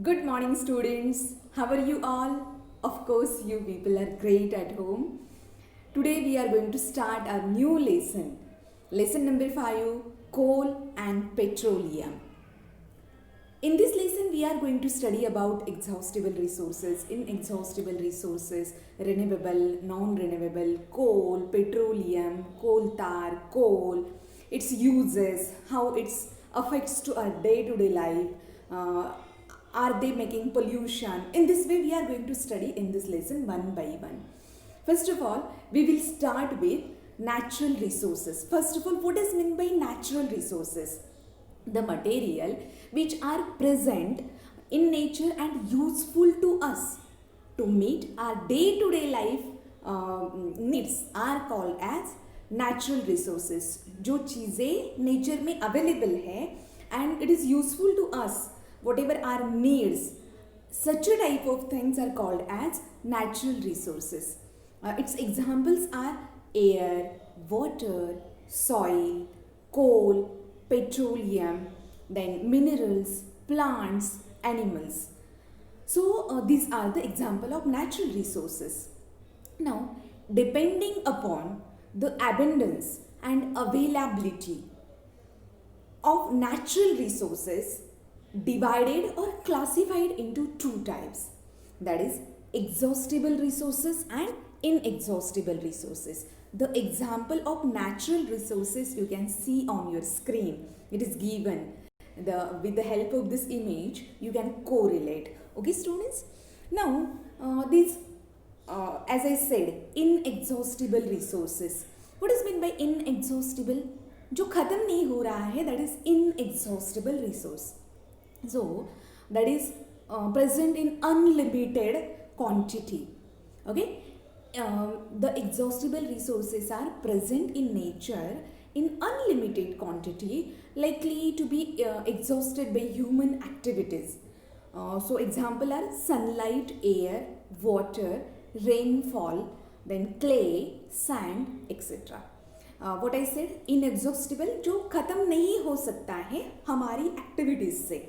Good morning, students. How are you all? Of course, you people are great at home. Today, we are going to start our new lesson. Lesson number 5, Coal and Petroleum. In this lesson, we are going to study about exhaustible resources, inexhaustible resources, renewable, non-renewable, coal, petroleum, coal tar, coal, its uses, how it affects to our day-to-day life. Uh, are they making pollution? In this way, we are going to study in this lesson one by one. First of all, we will start with natural resources. First of all, what is meant by natural resources? The material which are present in nature and useful to us to meet our day-to-day life needs are called as natural resources. जो चीज़ें nature में available है and it is useful to us, whatever our needs, such a type of things are called as natural resources. Its examples are air, water, soil, coal, petroleum, then minerals, plants, animals. So these are the example of natural resources. Now, depending upon the abundance and availability of natural resources, divided or classified into two types, that is exhaustible resources and inexhaustible resources. The example of natural resources you can see on your screen. It is given. With the help of this image, you can correlate. Okay, students? Now, these, as I said, inexhaustible resources. What is meant by inexhaustible? जो ख़त्म नहीं हो रहा है, that is inexhaustible resource. So, that is present in unlimited quantity. Okay, the exhaustible resources are present in nature in unlimited quantity, likely to be exhausted by human activities. So, example are sunlight, air, water, rainfall, then clay, sand, etc. What I said, inexhaustible, जो ख़त्म नहीं हो सकता है हमारी activities से,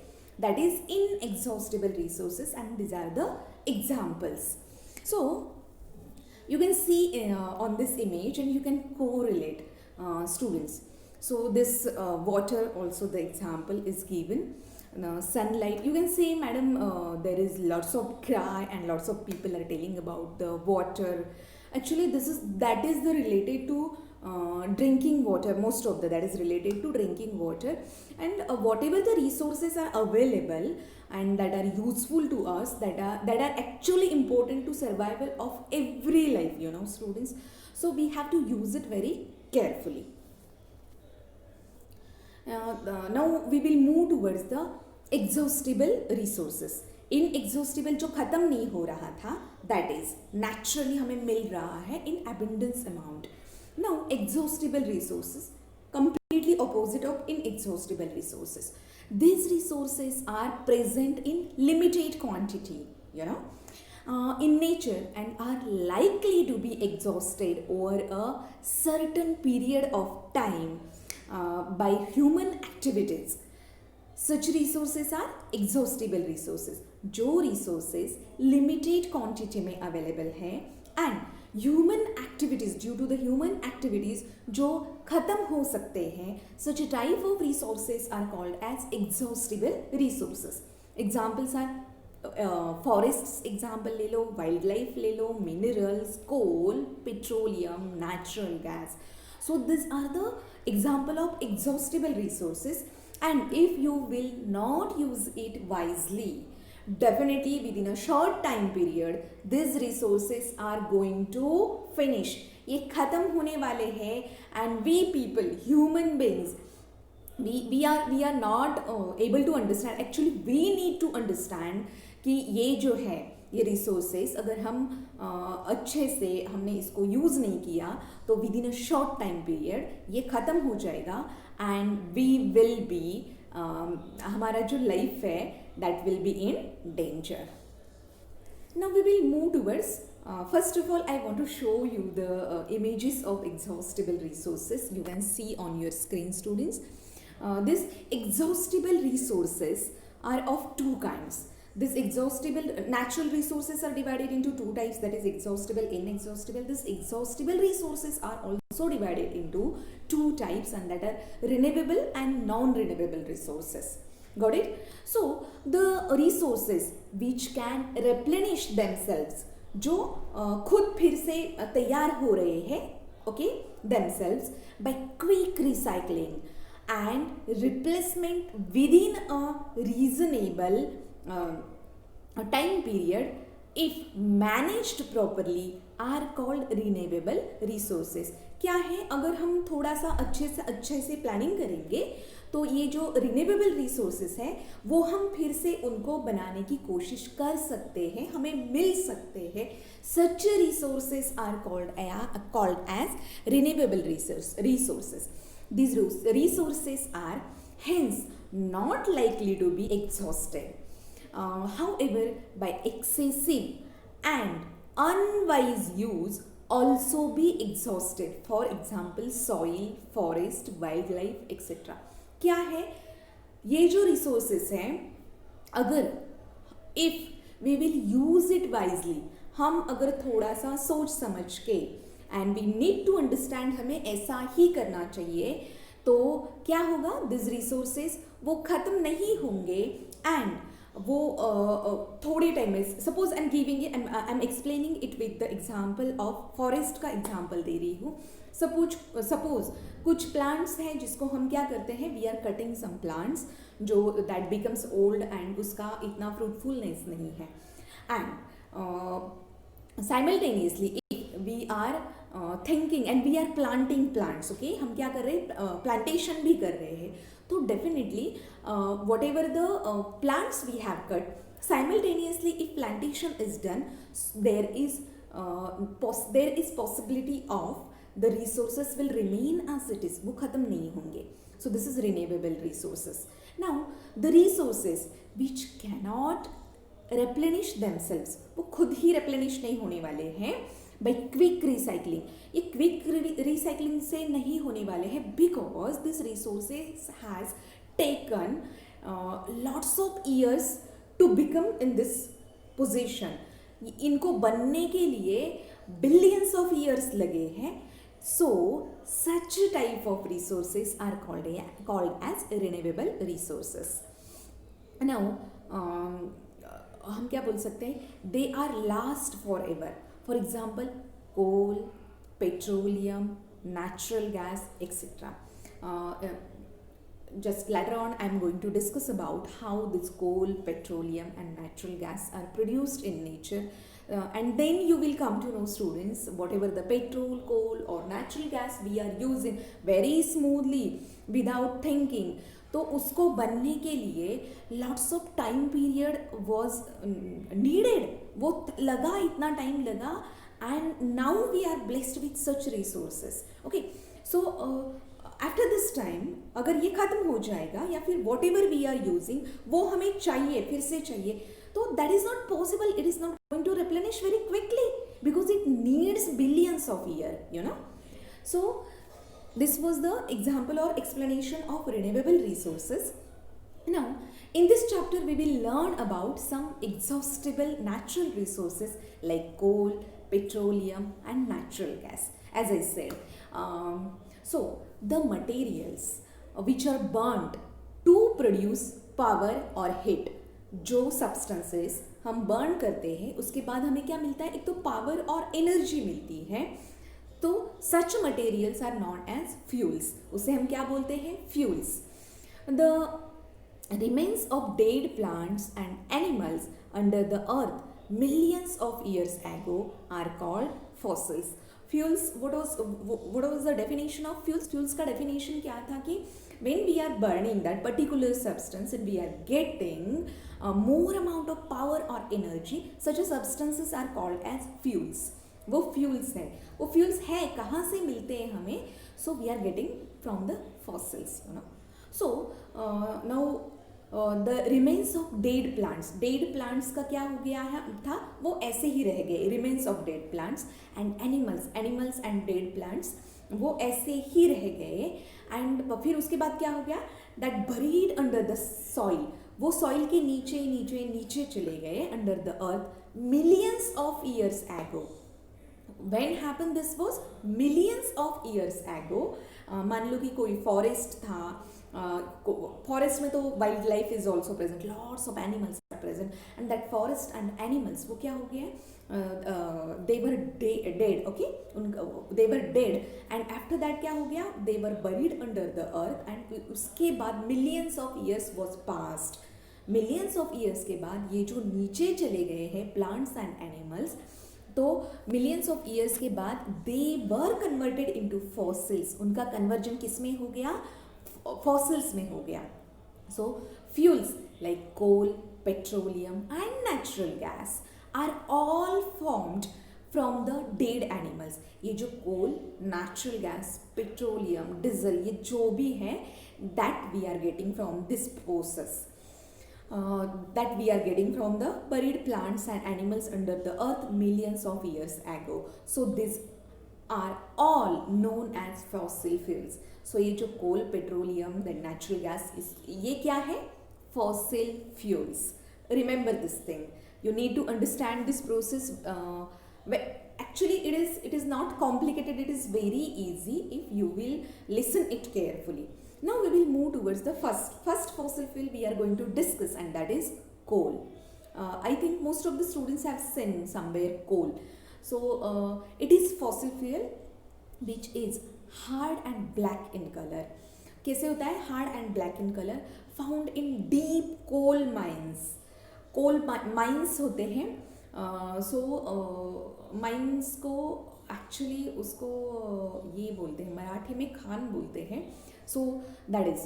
that is inexhaustible resources, and these are the examples. So, you can see on this image and you can correlate, students. So, this water also the example is given. Sunlight, you can say, madam, there is lots of cry and lots of people are telling about the water. Actually, that is the related to drinking water. Most of that is related to drinking water, and whatever the resources are available and that are useful to us, that are actually important to survival of every life, students. So we have to use it very carefully. Now we will move towards the exhaustible resources. Inexhaustible जो ख़त्म नहीं हो रहा था, that is naturally हमें मिल रहा है in abundance amount. Now exhaustible resources, completely opposite of inexhaustible resources. These resources are present in limited quantity, in nature, and are likely to be exhausted over a certain period of time by human activities. Such resources are exhaustible resources. जो resources limited quantity में available है and human activities, due to the human activities जो ख़त्म हो सकते हैं, such a type of resources are called as exhaustible resources. Examples are forests example ले लो, wildlife ले लो, minerals, coal, petroleum, natural gas. So these are the example of exhaustible resources, and if you will not use it wisely, definitely within a short time period these resources are going to finish. ये ख़त्म होने वाले हैं, and we people, human beings, we are not able to understand. Actually we need to understand कि ये जो है, ये रिसोर्सेस अगर हम अच्छे से हमने इसको यूज़ नहीं किया तो with in a short time period ये ख़त्म हो जाएगा, एंड वी विल बी, हमारा जो लाइफ है that will be in danger. Now we will move towards, first of all I want to show you the images of exhaustible resources. You can see on your screen, students. These exhaustible resources are of two kinds. This exhaustible natural resources are divided into two types, that is exhaustible, inexhaustible. This exhaustible resources are also divided into two types, and that are renewable and non-renewable resources. Got it? So the resources which can replenish themselves, जो खुद फिर से तैयार हो रहे हैं, okay, themselves by quick recycling and replacement within a reasonable time period, if managed properly, are called renewable resources. क्या है, अगर हम थोड़ा सा अच्छे से प्लानिंग करेंगे तो ये जो रिन्यूएबल रिसोर्सेस है वो हम फिर से उनको बनाने की कोशिश कर सकते हैं, हमें मिल सकते हैं. Such resources are called as renewable resources. These resources are hence not likely to be exhausted. However, by excessive and unwise use also be exhausted. For example, soil, forest, wildlife, etc. क्या है, ये जो resources हैं, अगर if we will use it wisely, हम अगर थोड़ा सा सोच समझ के, and we need to understand हमें ऐसा ही करना चाहिए, तो क्या होगा, these resources वो ख़त्म नहीं होंगे and वो थोड़े टाइम में, suppose I am giving I am explaining it with the example of forest का एग्जाम्पल दे रही हूँ. सपोज कुछ प्लांट्स हैं जिसको हम क्या करते हैं, we are cutting some plants जो दैट बिकम्स ओल्ड एंड उसका इतना फ्रूटफुलनेस नहीं है, and simultaneously we are thinking and we are planting plants. Okay, हम क्या कर रहे हैं, प्लांटेशन भी कर रहे हैं. तो definitely whatever the plants we have cut, simultaneously if plantation is done, there is possibility of the resources will remain as it is, वो ख़त्म नहीं होंगे. So this is renewable resources. Now the resources which cannot replenish themselves, वो खुद ही replenish नहीं होने वाले हैं by quick recycling. ये क्विक रिसाइकलिंग से नहीं होने वाले हैं because this resources has taken lots of years to become in this position. इनको बनने के लिए बिलियंस ऑफ ईयर्स लगे हैं. So such type of resources are called as renewable resources. Now हम क्या बोल सकते हैं, they are last forever. For example, coal, petroleum, natural gas, etc. Just later on, I am going to discuss about how this coal, petroleum, and natural gas are produced in nature. And then you will come to know, students, whatever the petrol, coal, or natural gas we are using very smoothly without thinking. तो उसको बनने के लिए lots of time period was needed, वो लगा, इतना time लगा, and now we are blessed with such resources. Okay, so after this time अगर ये ख़त्म हो जाएगा या फिर whatever we are using वो हमें चाहिए, फिर से चाहिए, तो that is not possible. It is not going to replenish very quickly because it needs billions of year, you know. So this was the example or explanation of renewable resources. Now, in this chapter, we will learn about some exhaustible natural resources like coal, petroleum, and natural gas. As I said, so the materials which are burnt to produce power or heat, जो substances हम burn करते हैं उसके बाद हमें क्या मिलता है, एक तो power और energy मिलती है. तो such materials are known as fuels. उसे हम क्या बोलते हैं, fuels. The remains of dead plants and animals under the earth millions of years ago are called fossils. Fuels, what was the definition of fuels? Fuels का definition क्या था कि when we are burning that particular substance and we are getting more amount of power or energy, such substances are called as fuels. वो fuels है. वो fuels है कहाँ से मिलते हैं हमें, so we are getting from the fossils, you know. So now the remains of dead plants. Dead plants का क्या हो गया है था, वो ऐसे ही रह गए, remains of dead plants. And animals and dead plants वो ऐसे ही रह गए. एंड फिर उसके बाद क्या हो गया, that buried under the soil, वो सॉइल के नीचे नीचे नीचे चले गए under the earth millions of years एगो. When happened this was millions of years ago. मान लो कि कोई फॉरेस्ट था, फॉरेस्ट में तो wild life is also present, lots of animals are present, and that forest and animals वो क्या हो गया, they were dead. Okay, they were dead and after that क्या हो गया, they were buried under the earth. And उसके बाद millions of years was passed. Millions of years के बाद ये जो नीचे चले गए हैं प्लांट्स एंड एनिमल्स, तो मिलियंस ऑफ ईयर्स के बाद दे वर कन्वर्टेड इनटू फॉसिल्स. उनका कन्वर्जन किस में हो गया, फॉसिल्स में हो गया. So fuels like coal, petroleum and natural gas are all formed from the dead animals. ये जो coal, natural gas, petroleum, diesel, ये जो भी है that we are getting from this process. That we are getting from the buried plants and animals under the earth millions of years ago. So these are all known as fossil fuels. So ये जो coal, petroleum, then natural gas ये क्या है, fossil fuels. Remember this thing. You need to understand this process. Actually it is not complicated. It is very easy if you will listen it carefully. Now we will move towards the first fossil fuel we are going to discuss, and that is coal. I think most of the students have seen somewhere coal. So it is fossil fuel which is hard and black in color. कैसे होता है hard and black in color? Found in deep coal mines. coal mines होते हैं. Mines को actually उसको ये बोलते हैं, मराठी में खान बोलते हैं. So that is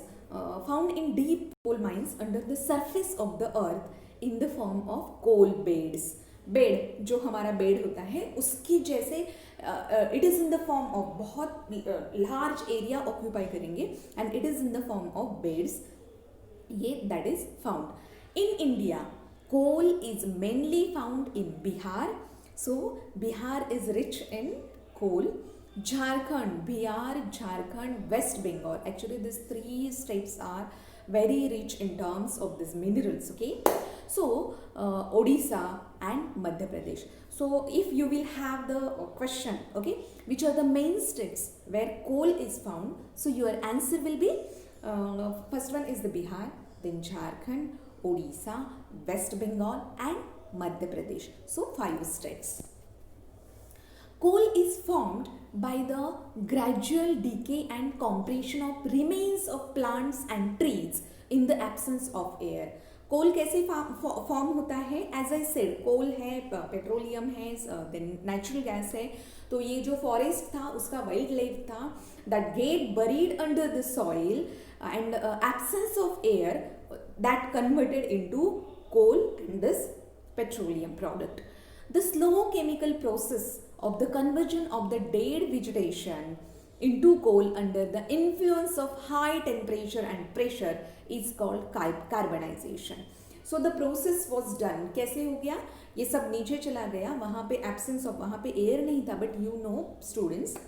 found in deep coal mines under the surface of the earth in the form of coal beds. Bed जो हमारा बेड होता है उसकी जैसे it is in the form of बहुत लार्ज एरिया ऑक्यूपाई करेंगे and it is in the form of beds. ये that is found in India. Coal is mainly found in Bihar. So Bihar is rich in coal. Jharkhand, Bihar, Jharkhand, West Bengal. Actually, these three states are very rich in terms of these minerals. Okay, so Odisha and Madhya Pradesh. So, if you will have the question, okay, which are the main states where coal is found? So, your answer will be first one is the Bihar, then Jharkhand, Odisha, West Bengal, and Madhya Pradesh. So, 5 states. Coal is formed by the gradual decay and compression of remains of plants and trees in the absence of air. कोल कैसे form होता है? As I said, कोल है, petroleum है, then natural gas है. तो ये जो forest था उसका वाइल्ड लाइफ था that get buried under the soil and absence of air that converted into coal and this petroleum product. The slow chemical process of the conversion of the dead vegetation into coal under the influence of high temperature and pressure is called carbonization. So the process was done. कैसे हो गया? ये सब नीचे चला गया, वहाँ पे absence of, वहाँ पे air नहीं था. But you know students,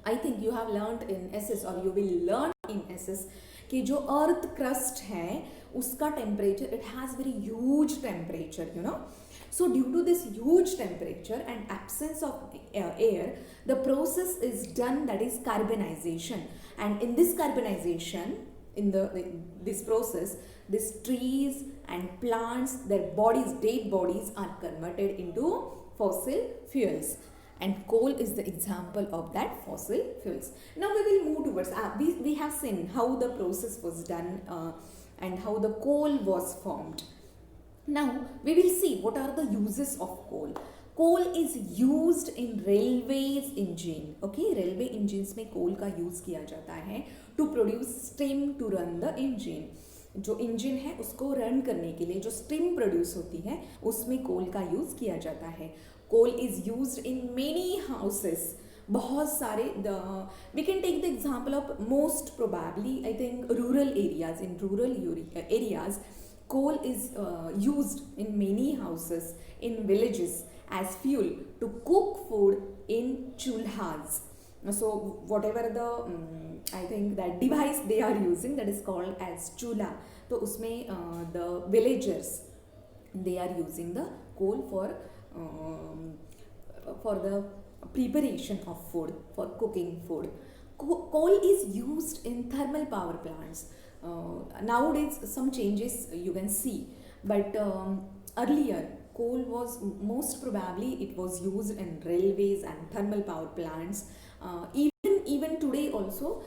I think you have learned in SS or you will learn in SS कि जो अर्थ क्रस्ट है उसका temperature, it has very huge temperature, you know. So due to this huge temperature and absence of air, the process is done, that is carbonization. And in this carbonization, in this process, these trees and plants, their bodies, dead bodies are converted into fossil fuels. And coal is the example of that fossil fuels. Now we will move towards, we have seen how the process was done and how the coal was formed. Now we will see what are the uses of coal. Coal is used in railways engine. Okay, railway engines में coal का use किया जाता है to produce steam to run the engine. जो engine है उसको run करने के लिए जो स्टीम प्रोड्यूस होती है उसमें कोल का यूज़ किया जाता है. Coal is used in many houses. बहुत सारे we can take the example of most probably I think rural areas. In rural areas coal is used in many houses in villages as fuel to cook food in chulhas. So whatever the I think that device they are using, that is called as chula. तो उसमें the villagers they are using the coal for the preparation of food, for cooking food. Coal is used in thermal power plants. Nowadays some changes you can see, but earlier coal was most probably it was used in railways and thermal power plants. Even today also,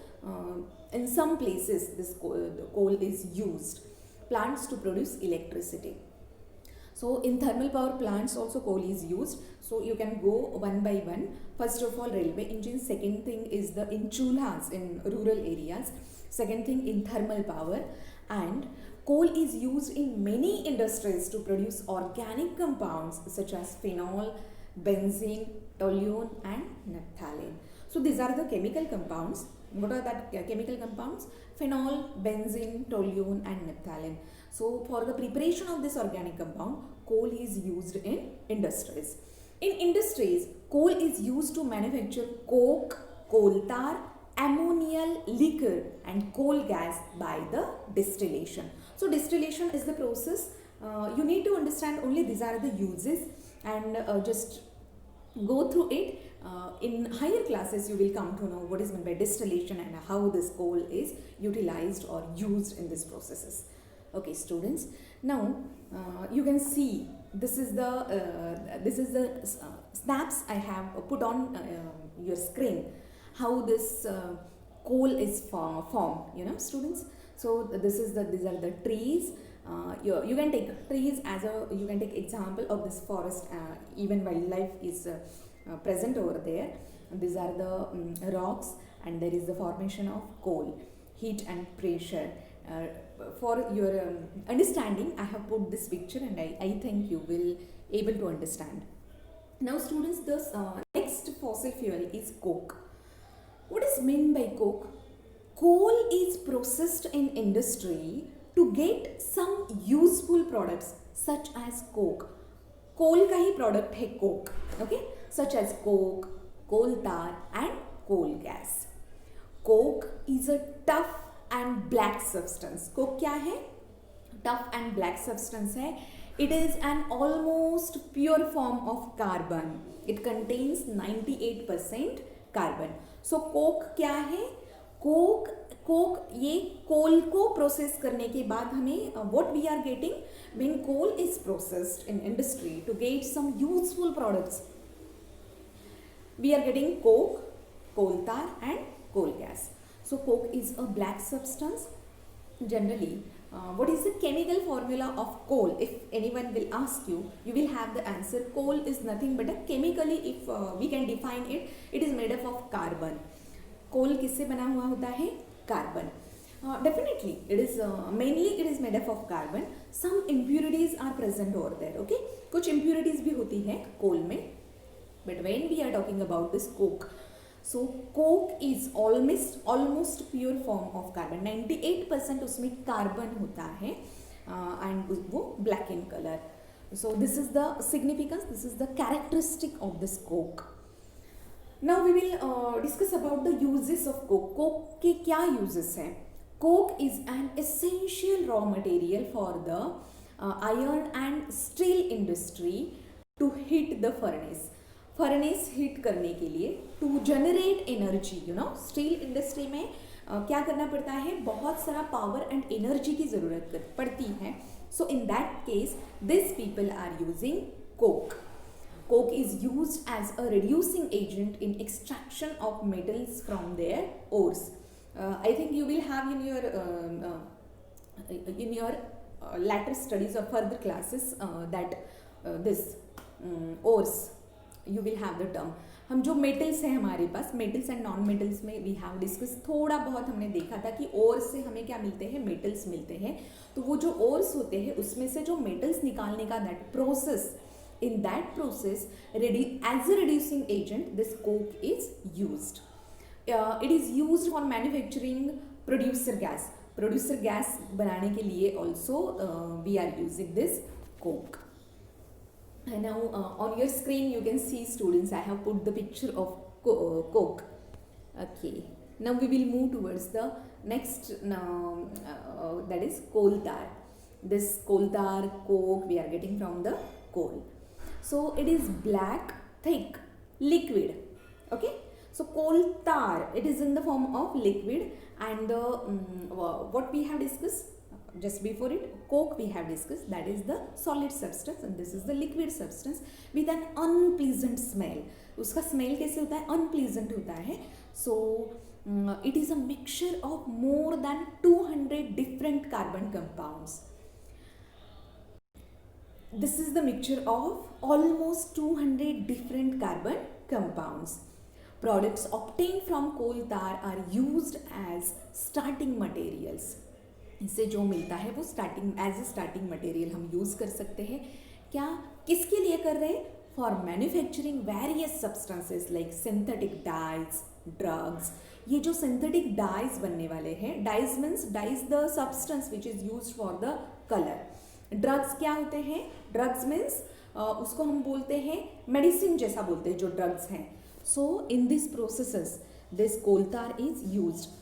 in some places this coal is used plants to produce electricity. So in thermal power plants also coal is used. So you can go one by one. First of all, railway engines. Second thing is the in chulhas in rural areas. Second thing in thermal power. And coal is used in many industries to produce organic compounds such as phenol, benzene, toluene and naphthalene. So these are the chemical compounds. What are that chemical compounds? Phenol, benzene, toluene and naphthalene. So for the preparation of this organic compound, coal is used in industries. In industries, coal is used to manufacture coke, coal tar, ammonial liquor and coal gas by the distillation. So distillation is the process. You need to understand only these are the uses and just go through it. In higher classes you will come to know what is meant by distillation and how this coal is utilized or used in these processes. Okay students, now you can see this is the snaps I have put on your screen, how this coal is formed, students. So these are the trees. You can take trees as you can take example of this forest. Even wildlife is present over there. These are the rocks, and there is the formation of coal, heat and pressure. For your understanding, I have put this picture, and I think you will able to understand. Now students, this next fossil fuel is coke. What is meant by coke? Coal is processed in industry to get some useful products such as coke. Coal का ही product है coke, okay, such as coke, coal tar and coal gas. Coke is a tough and black substance. Coke क्या है? Tough and black substance है. It is an almost pure form of carbon. It contains 98% carbon. So coke क्या है? Coke ये कोल को process करने के बाद हमें what we are getting when coal is processed in industry to get some useful products, we are getting coke, coal tar and coal gas. So coke is a black substance. Generally, what is the chemical formula of coal? If anyone will ask you, you will have the answer. Coal is nothing but a chemically, if we can define it, it is made up of carbon. कोल किससे बना हुआ होता है? Carbon. Definitely it is mainly it is made up of carbon. Some impurities are present over there. Okay, कुछ impurities भी होती है कोल में. But when we are talking about this coke, so coke is almost pure form of carbon. 98% उसमें carbon होता है and वो black in color. So this is the significance, this is the characteristic of this coke. Now we will discuss about the uses of coke. Coke के क्या uses हैं? Coke is an essential raw material for the iron and steel industry to heat the furnace. Furnace heat करने के लिए to generate energy, steel industry में क्या करना पड़ता है? बहुत सारा power and energy की ज़रूरत पड़ती है. So in that case, these people are using coke. Coke is used as a reducing agent in extraction of metals from their ores. I think you will have in your later studies or further classes that this ores you will have the term. हम जो metals हैं हमारे पास, metals and non metals में we have discuss, थोड़ा बहुत हमने देखा था कि ओर से हमें क्या मिलते हैं? मेटल्स मिलते हैं. तो वो जो ओर्स होते हैं उसमें से जो मेटल्स निकालने का that process, in that process as a reducing agent this coke is used. It is used for manufacturing producer gas बनाने के लिए also we are using this coke. And now on your screen you can see students, I have put the picture of coke. Okay, Now we will move towards the next, that is coal tar. This coal tar coke we are getting from the coal. So it is black, thick, liquid. Okay, so coal tar, it is in the form of liquid, and the what we have discussed just before it, coke we have discussed, that is the solid substance, and this is the liquid substance with an unpleasant smell. उसका smell कैसे होता है? Unpleasant होता है. सो it is a mixture of more than 200 different carbon compounds. This is the mixture of almost 200 different carbon compounds. Products obtained from coal tar are used as starting materials. इससे जो मिलता है वो starting as a starting material हम use कर सकते हैं. क्या, किसके लिए कर रहे हैं? For manufacturing various substances like synthetic dyes, drugs. ये जो सिंथेटिक डाइज बनने वाले हैं, dyes means dyes the substance which is use for the colour. Drugs क्या होते हैं? ड्रग्स मीन्स उसको हम बोलते हैं मेडिसिन जैसा बोलते हैं जो ड्रग्स हैं. सो इन दिस प्रोसेसेस दिस कोल तार is used.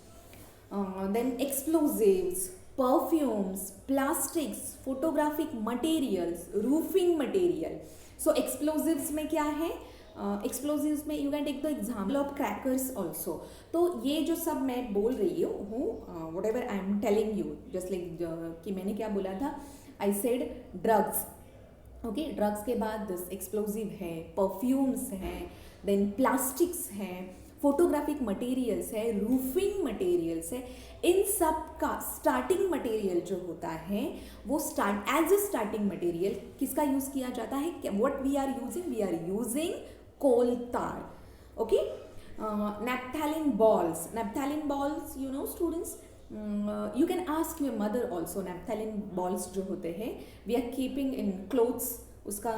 Then explosives, perfumes, plastics, photographic materials, roofing material. So explosives में क्या है? Explosives में you can take the example of crackers also. तो ये जो सब मैं बोल रही हूँ, whatever I am telling you, just like कि मैंने क्या बोला था, I said drugs. Okay, drugs के बाद this explosive है, perfumes है, then plastics है, फोटोग्राफिक मटेरियल्स है, रूफिंग मटेरियल्स है. इन सब का स्टार्टिंग मटेरियल जो होता है वो start as a starting material किसका यूज किया जाता है? What we are using coal tar. Okay, naphthalene balls you know students, you can ask your mother also. Naphthalene balls जो होते हैं we are keeping in clothes. उसका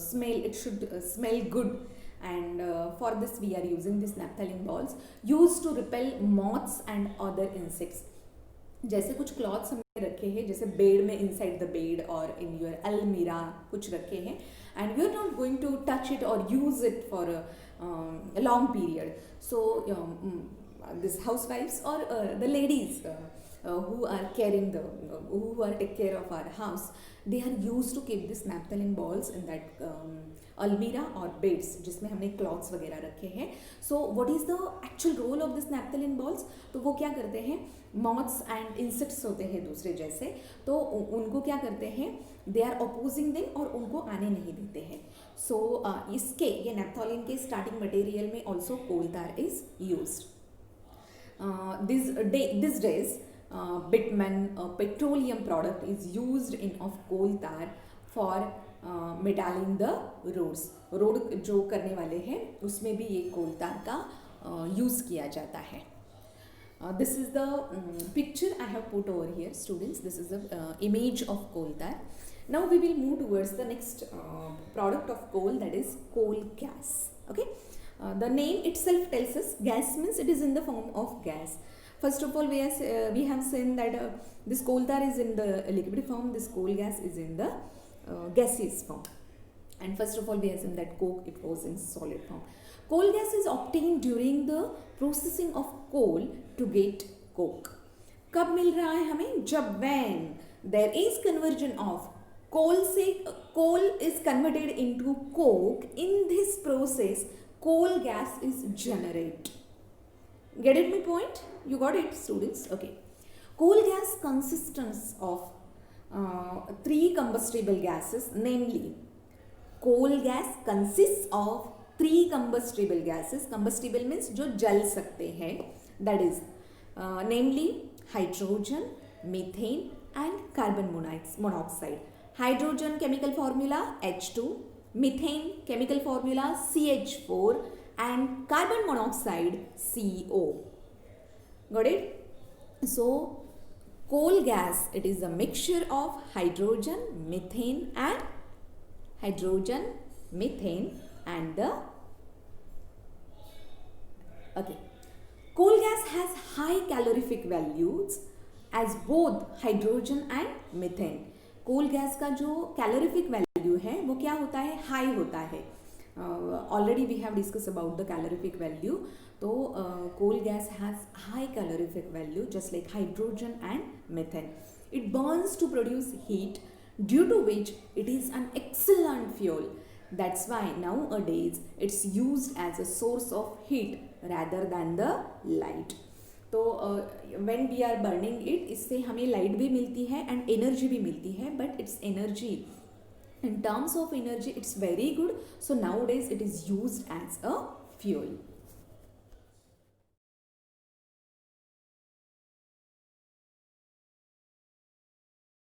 smell, it should smell good. And for this we are using this naphthalene balls used to repel moths and other insects. जैसे कुछ clothes हमने रखे हैं, जैसे बेड में, इनसाइड द बेड और in your अलमीरा कुछ रखे हैं, and we are not going to touch it और use it for a long period. So this हाउस वाइफ्स और the ladies who are take care of our house, they are used to keep this naphthalene balls in that अलमीरा और beds जिसमें हमने clothes वगैरह रखे हैं. So what is the actual role of this naphthalene balls? तो वो क्या करते हैं, मॉथ्स एंड इंसेक्ट्स होते हैं दूसरे जैसे, तो उनको क्या करते हैं, दे आर अपोजिंग देम और उनको आने नहीं देते हैं. सो इसके, ये नैप्थेलिन के स्टार्टिंग मटेरियल में ऑल्सो कोल तार is used. This days bitumen, petroleum product is used in of coal tar for metalling the roads. Road जो करने वाले हैं उसमें भी ये कोल तार का यूज़ किया जाता है. This is the picture I have put over here, students. This is the image of coal tar. Now we will move towards the next product of coal, that is coal gas. Okay, the name itself tells us gas means it is in the form of gas. First of all, we have seen that this coal tar is in the liquid form, this coal gas is in the gaseous form. And first of all, we have seen that coke, it was in solid form. Coal gas is obtained during the processing of coal to get coke. कब मिल रहा है हमें? जब when there is conversion of coal से coal is converted into coke. In this process, coal gas is generated. Get it my point? You got it, students? Okay. Coal gas consists of 3 combustible gases, namely coal gas consists of 3 combustible gases. Combustible means जो जल सकते हैं, that is namely hydrogen, methane and carbon monoxide. Hydrogen chemical formula H2, methane chemical formula CH4 and carbon monoxide CO. Got it? So coal gas, it is a mixture of hydrogen, methane and the okay. Coal gas has high calorific values as both hydrogen and methane. coal gas का जो calorific value है वो क्या होता है? High होता है. already we have discussed about the calorific value. So coal gas has high calorific value just like hydrogen and methane. It burns to produce heat, due to which it is an excellent fuel. That's why nowadays it's used as a source of heat rather than the light. तो when we are burning it, इससे हमें light भी मिलती है and energy भी मिलती है, but it's energy in terms of energy it's very good, so nowadays it is used as a fuel.